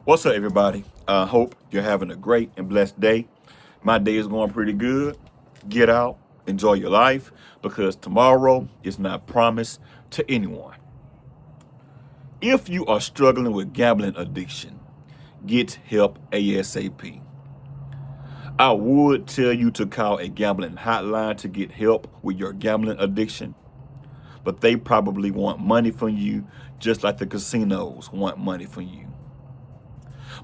What's up, everybody? I hope you're having a great and blessed day. My day is going pretty good. Get out, enjoy your life, because tomorrow is not promised to anyone. If you are struggling with gambling addiction, get help ASAP. I would tell you to call a gambling hotline to get help with your gambling addiction, but they probably want money from you just like the casinos want money from you.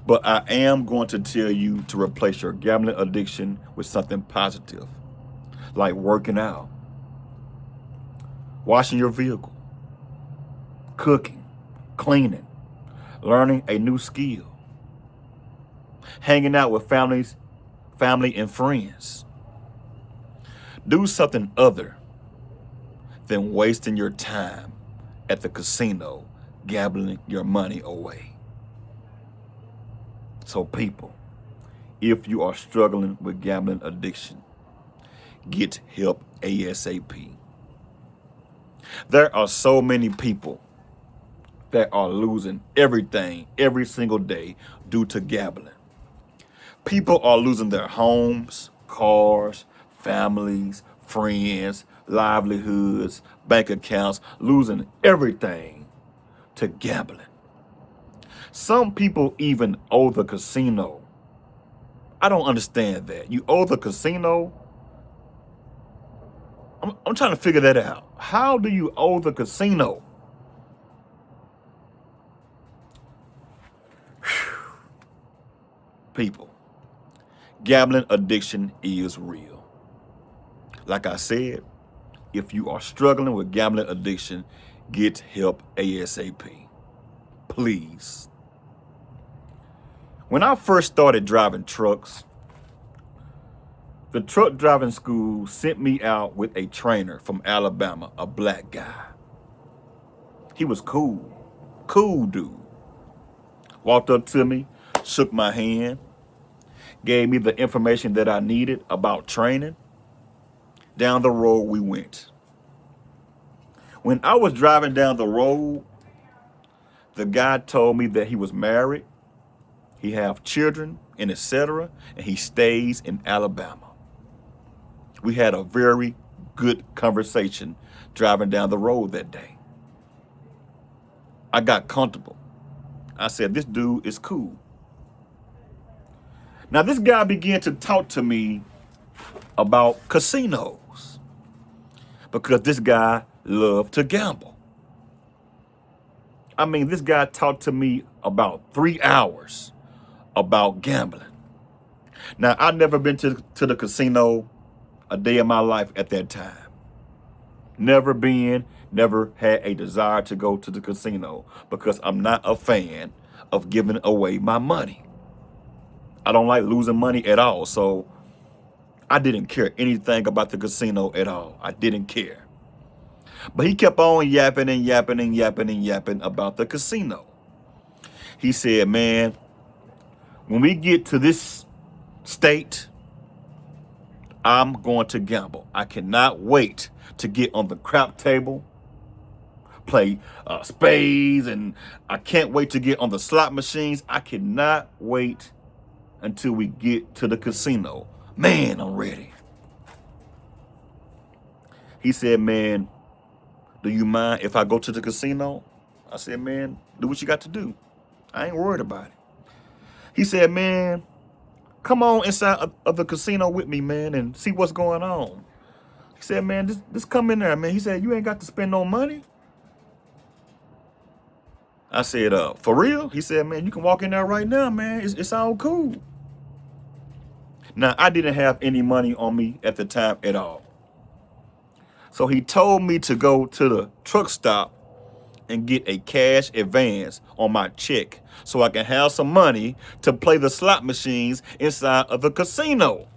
But I am going to tell you to replace your gambling addiction with something positive, like working out, washing your vehicle, cooking, cleaning, learning a new skill, hanging out with family and friends. Do something other than wasting your time at the casino gambling your money away. So people, if you are struggling with gambling addiction, get help ASAP. There are so many people that are losing everything every single day due to gambling. People are losing their homes, cars, families, friends, livelihoods, bank accounts, losing everything to gambling. Some people even owe the casino. I don't understand that. You owe the casino? I'm trying to figure that out. How do you owe the casino? People, gambling addiction is real. Like I said, if you are struggling with gambling addiction, get help ASAP. Please. When I first started driving trucks, the truck driving school sent me out with a trainer from Alabama, a black guy. He was cool dude. Walked up to me, shook my hand, gave me the information that I needed about training. Down the road we went. When I was driving down the road, the guy told me that he was married, he have children, and etc., and he stays in Alabama. We had a very good conversation driving down the road that day. I got comfortable. I said, this dude is cool. Now, this guy began to talk to me about casinos because this guy loved to gamble. I mean, this guy talked to me about 3 hours about gambling. Now, I'd never been to the casino a day in my life at that time. Never been, never had a desire to go to the casino because I'm not a fan of giving away my money. I don't like losing money at all, so I didn't care anything about the casino at all. I didn't care. But he kept on yapping about the casino. He said, man, when we get to this state, I'm going to gamble. I cannot wait to get on the crap table, play spades, and I can't wait to get on the slot machines. I cannot wait until we get to the casino. Man, I'm ready. He said, man, do you mind if I go to the casino? I said, man, do what you got to do. I ain't worried about it. He said, man, come on inside of the casino with me, man, and see what's going on. He said, man, just come in there, man. He said, you ain't got to spend no money. I said, for real? He said, man, you can walk in there right now, man. It's all cool. Now, I didn't have any money on me at the time at all. So he told me to go to the truck stop and get a cash advance on my check so I can have some money to play the slot machines inside of the casino.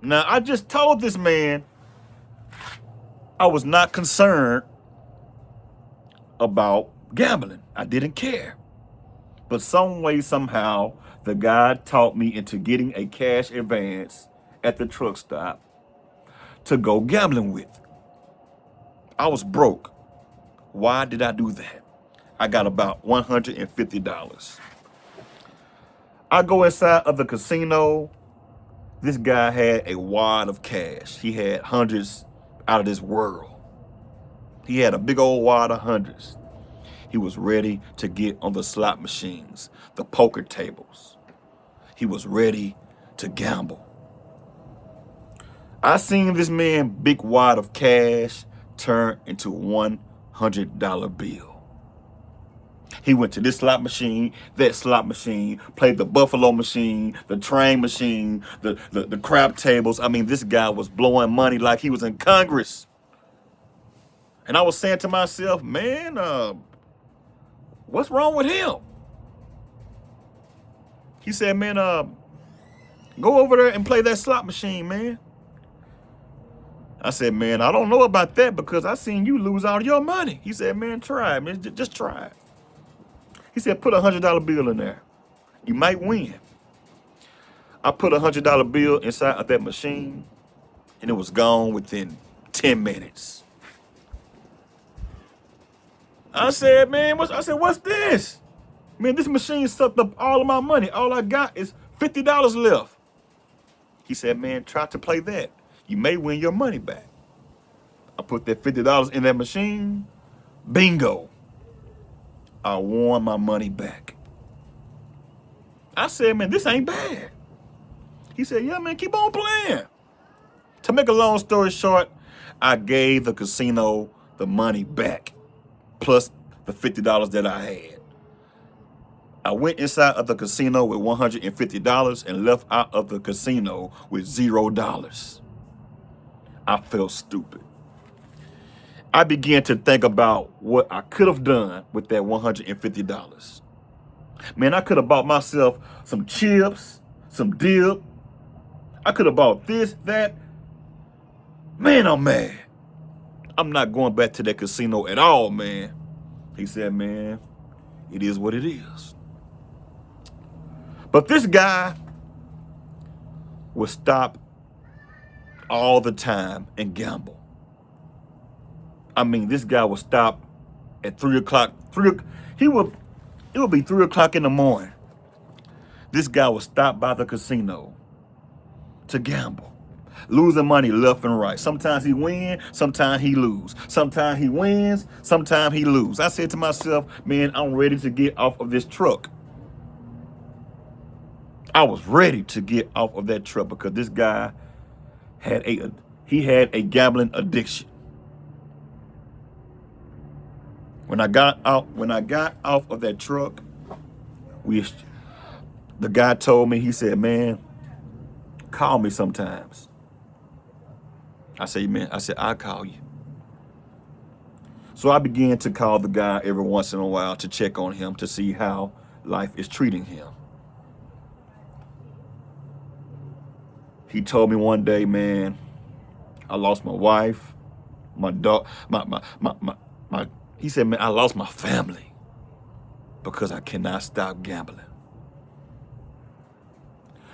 Now, I just told this man I was not concerned about gambling. I didn't care. But some way, somehow, the guy talked me into getting a cash advance at the truck stop to go gambling with. I was broke. Why did I do that? I got about $150. I go inside of the casino. This guy had a wad of cash. He had hundreds out of this world. He had a big old wad of hundreds. He was ready to get on the slot machines, the poker tables. He was ready to gamble. I seen this man big wad of cash turn into a $100 bill. He went to this slot machine, that slot machine, played the buffalo machine, the train machine, the crap tables. I mean, this guy was blowing money like he was in Congress. And I was saying to myself, man, what's wrong with him? He said, man, go over there and play that slot machine, man. I said, man, I don't know about that because I seen you lose all your money. He said, man, try it, man. Just try it. He said, put a $100 bill in there. You might win. I put a $100 bill inside of that machine, and it was gone within 10 minutes. I said, man, what's this? Man, this machine sucked up all of my money. All I got is $50 left. He said, man, try to play that. You may win your money back. I put that $50 in that machine. Bingo. I won my money back. I said, man, this ain't bad. He said, yeah, man, keep on playing. To make a long story short, I gave the casino the money back, plus the $50 that I had. I went inside of the casino with $150 and left out of the casino with $0. I felt stupid. I began to think about what I could have done with that $150. Man, I could have bought myself some chips, some dip. I could have bought this, that. Man, I'm mad. I'm not going back to that casino at all, man. He said, man, it is what it is. But this guy would stop all the time and gamble. I mean, this guy would stop at 3 o'clock. It would be 3 o'clock in the morning. This guy would stop by the casino to gamble, losing money left and right. Sometimes he win, sometimes he lose. Sometimes he wins, sometimes he lose. I said to myself, man, I'm ready to get off of this truck. I was ready to get off of that truck because this guy had a gambling addiction. When I got off of that truck, the guy told me, he said, man, call me sometimes. I said, I'll call you. So I began to call the guy every once in a while to check on him to see how life is treating him. He told me one day, man, I lost my wife, my dog, he said, man, I lost my family because I cannot stop gambling.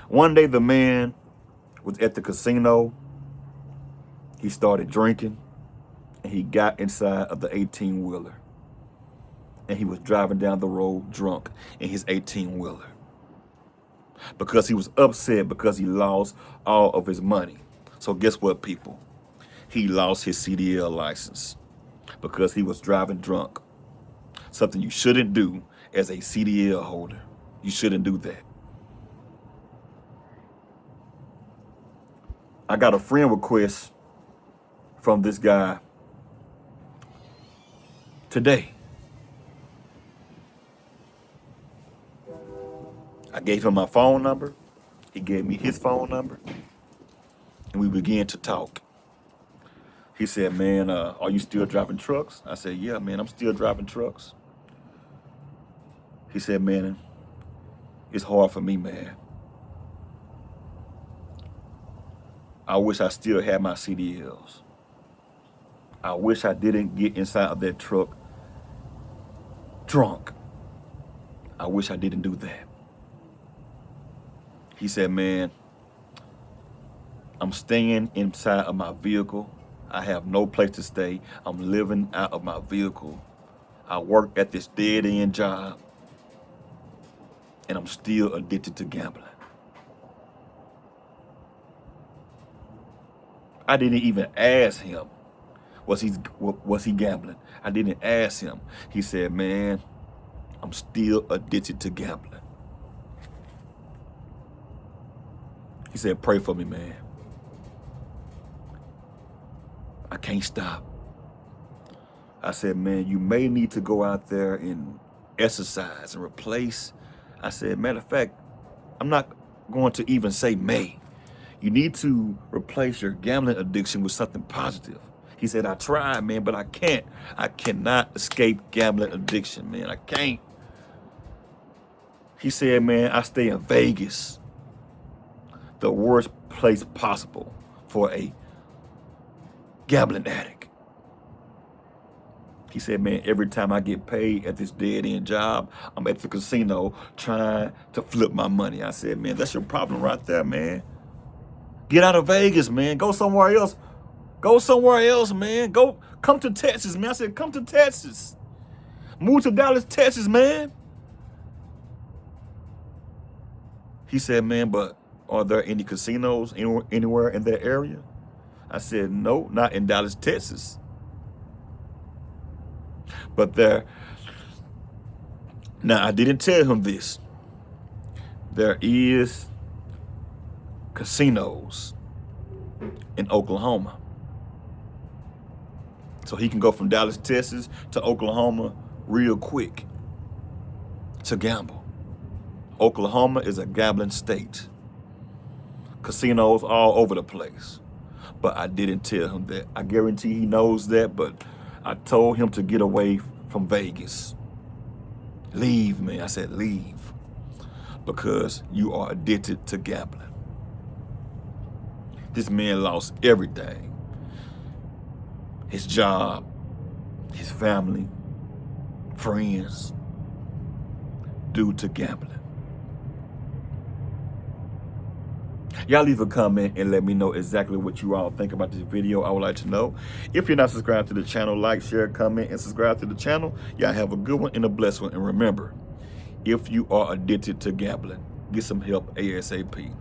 One day the man was at the casino. He started drinking and he got inside of the 18-wheeler. And he was driving down the road drunk in his 18-wheeler. Because he was upset because he lost all of his money. So guess what, people? He lost his CDL license because he was driving drunk. Something you shouldn't do as a CDL holder. You shouldn't do that. I got a friend request from this guy today. I gave him my phone number. He gave me his phone number. And we began to talk. He said, man, are you still driving trucks? I said, yeah, man, I'm still driving trucks. He said, man, it's hard for me, man. I wish I still had my CDLs. I wish I didn't get inside of that truck drunk. I wish I didn't do that. He said, man, I'm staying inside of my vehicle. I have no place to stay. I'm living out of my vehicle. I work at this dead-end job. and I'm still addicted to gambling. I didn't even ask him, was he gambling? I didn't ask him. He said, man, I'm still addicted to gambling. He said, pray for me, man. I can't stop. I said, man, you may need to go out there and exercise and replace. I said, matter of fact, I'm not going to even say may. You need to replace your gambling addiction with something positive. He said, I tried, man, but I can't. I cannot escape gambling addiction, man. I can't. He said, man, I stay in Vegas, the worst place possible for a gambling addict. He said, man, every time I get paid at this dead-end job, I'm at the casino trying to flip my money. I said, man, that's your problem right there, man. Get out of Vegas, man. Go somewhere else. Go somewhere else, man. Come to Texas, man. I said, come to Texas. Move to Dallas, Texas, man. He said, man, but are there any casinos anywhere in that area? I said, no, not in Dallas, Texas. But there, now I didn't tell him this. There is casinos in Oklahoma. So he can go from Dallas, Texas to Oklahoma real quick to gamble. Oklahoma is a gambling state. Casinos all over the place. But I didn't tell him that. I guarantee he knows that, but I told him to get away from Vegas. Leave, man. I said, leave. Because you are addicted to gambling. This man lost everything. His job, his family, friends, due to gambling. Y'all leave a comment and let me know exactly what you all think about this video. I would like to know. If you're not subscribed to the channel, like, share, comment, and subscribe to the channel. Y'all have a good one and a blessed one. And remember, if you are addicted to gambling, get some help ASAP.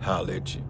Holla at you.